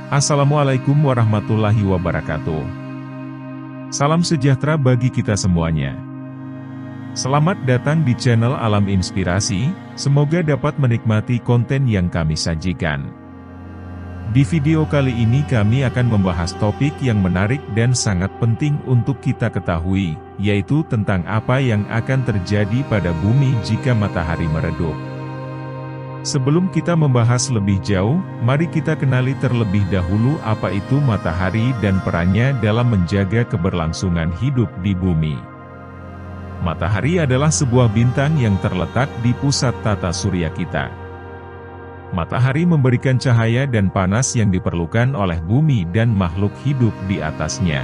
Assalamualaikum warahmatullahi wabarakatuh. Salam sejahtera bagi kita semuanya. Selamat datang di channel Alam Inspirasi, semoga dapat menikmati konten yang kami sajikan. Di video kali ini kami akan membahas topik yang menarik dan sangat penting untuk kita ketahui, yaitu tentang apa yang akan terjadi pada bumi jika matahari meredup. Sebelum kita membahas lebih jauh, mari kita kenali terlebih dahulu apa itu matahari dan perannya dalam menjaga keberlangsungan hidup di bumi. Matahari adalah sebuah bintang yang terletak di pusat tata surya kita. Matahari memberikan cahaya dan panas yang diperlukan oleh bumi dan makhluk hidup di atasnya.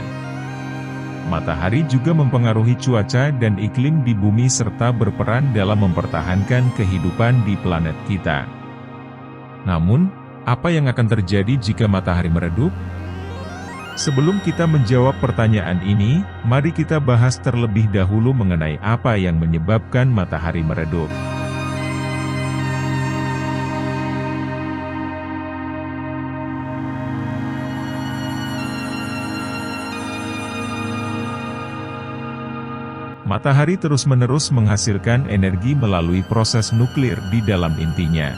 Matahari juga mempengaruhi cuaca dan iklim di bumi serta berperan dalam mempertahankan kehidupan di planet kita. Namun, apa yang akan terjadi jika matahari meredup? Sebelum kita menjawab pertanyaan ini, mari kita bahas terlebih dahulu mengenai apa yang menyebabkan matahari meredup. Matahari terus-menerus menghasilkan energi melalui proses nuklir di dalam intinya.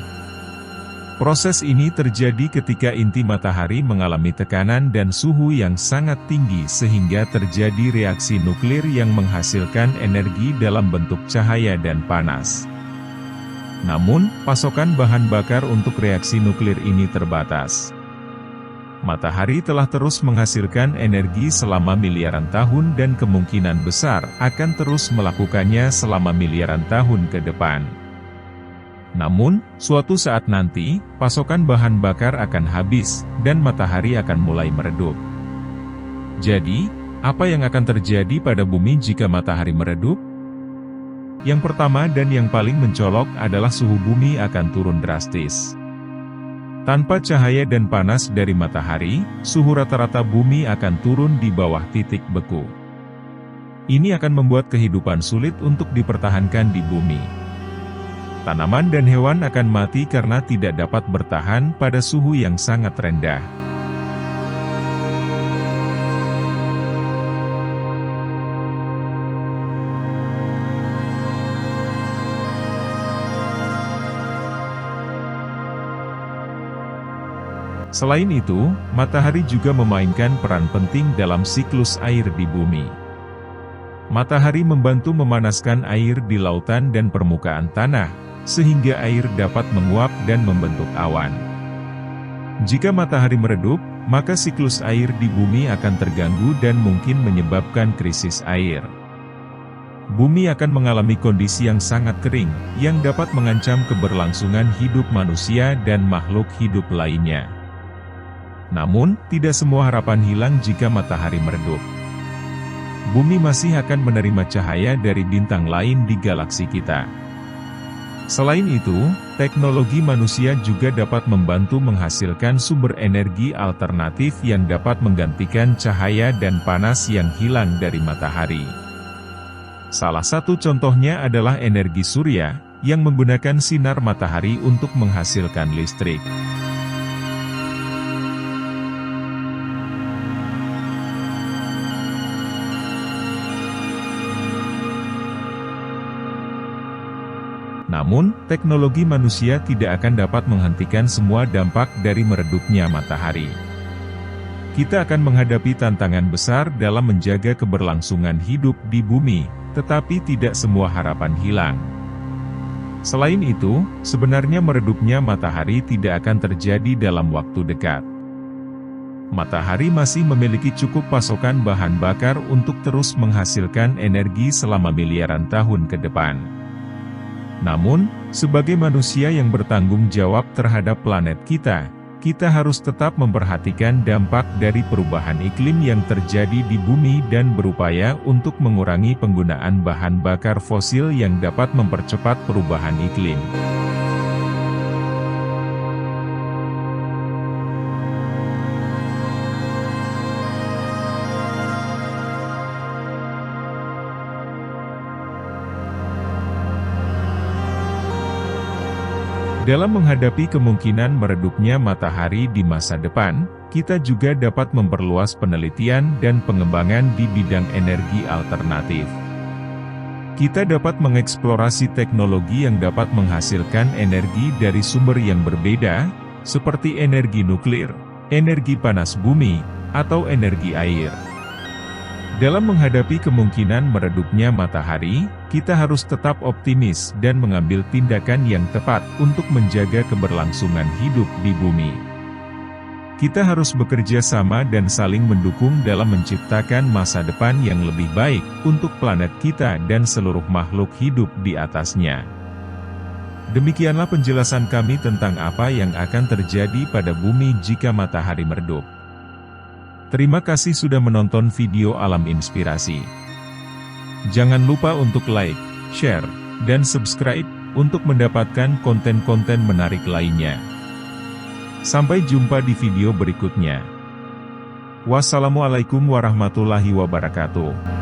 Proses ini terjadi ketika inti matahari mengalami tekanan dan suhu yang sangat tinggi sehingga terjadi reaksi nuklir yang menghasilkan energi dalam bentuk cahaya dan panas. Namun, pasokan bahan bakar untuk reaksi nuklir ini terbatas. Matahari telah terus menghasilkan energi selama miliaran tahun dan kemungkinan besar akan terus melakukannya selama miliaran tahun ke depan. Namun, suatu saat nanti, pasokan bahan bakar akan habis, dan matahari akan mulai meredup. Jadi, apa yang akan terjadi pada bumi jika matahari meredup? Yang pertama dan yang paling mencolok adalah suhu bumi akan turun drastis. Tanpa cahaya dan panas dari matahari, suhu rata-rata bumi akan turun di bawah titik beku. Ini akan membuat kehidupan sulit untuk dipertahankan di bumi. Tanaman dan hewan akan mati karena tidak dapat bertahan pada suhu yang sangat rendah. Selain itu, matahari juga memainkan peran penting dalam siklus air di bumi. Matahari membantu memanaskan air di lautan dan permukaan tanah, sehingga air dapat menguap dan membentuk awan. Jika matahari meredup, maka siklus air di bumi akan terganggu dan mungkin menyebabkan krisis air. Bumi akan mengalami kondisi yang sangat kering, yang dapat mengancam keberlangsungan hidup manusia dan makhluk hidup lainnya. Namun, tidak semua harapan hilang jika matahari meredup. Bumi masih akan menerima cahaya dari bintang lain di galaksi kita. Selain itu, teknologi manusia juga dapat membantu menghasilkan sumber energi alternatif yang dapat menggantikan cahaya dan panas yang hilang dari matahari. Salah satu contohnya adalah energi surya, yang menggunakan sinar matahari untuk menghasilkan listrik. Namun, teknologi manusia tidak akan dapat menghentikan semua dampak dari meredupnya matahari. Kita akan menghadapi tantangan besar dalam menjaga keberlangsungan hidup di bumi, tetapi tidak semua harapan hilang. Selain itu, sebenarnya meredupnya matahari tidak akan terjadi dalam waktu dekat. Matahari masih memiliki cukup pasokan bahan bakar untuk terus menghasilkan energi selama miliaran tahun ke depan. Namun, sebagai manusia yang bertanggung jawab terhadap planet kita, kita harus tetap memperhatikan dampak dari perubahan iklim yang terjadi di bumi dan berupaya untuk mengurangi penggunaan bahan bakar fosil yang dapat mempercepat perubahan iklim. Dalam menghadapi kemungkinan meredupnya matahari di masa depan, kita juga dapat memperluas penelitian dan pengembangan di bidang energi alternatif. Kita dapat mengeksplorasi teknologi yang dapat menghasilkan energi dari sumber yang berbeda, seperti energi nuklir, energi panas bumi, atau energi air. Dalam menghadapi kemungkinan meredupnya matahari, kita harus tetap optimis dan mengambil tindakan yang tepat untuk menjaga keberlangsungan hidup di bumi. Kita harus bekerja sama dan saling mendukung dalam menciptakan masa depan yang lebih baik untuk planet kita dan seluruh makhluk hidup di atasnya. Demikianlah penjelasan kami tentang apa yang akan terjadi pada bumi jika matahari meredup. Terima kasih sudah menonton video Alam Inspirasi. Jangan lupa untuk like, share, dan subscribe untuk mendapatkan konten-konten menarik lainnya. Sampai jumpa di video berikutnya. Wassalamualaikum warahmatullahi wabarakatuh.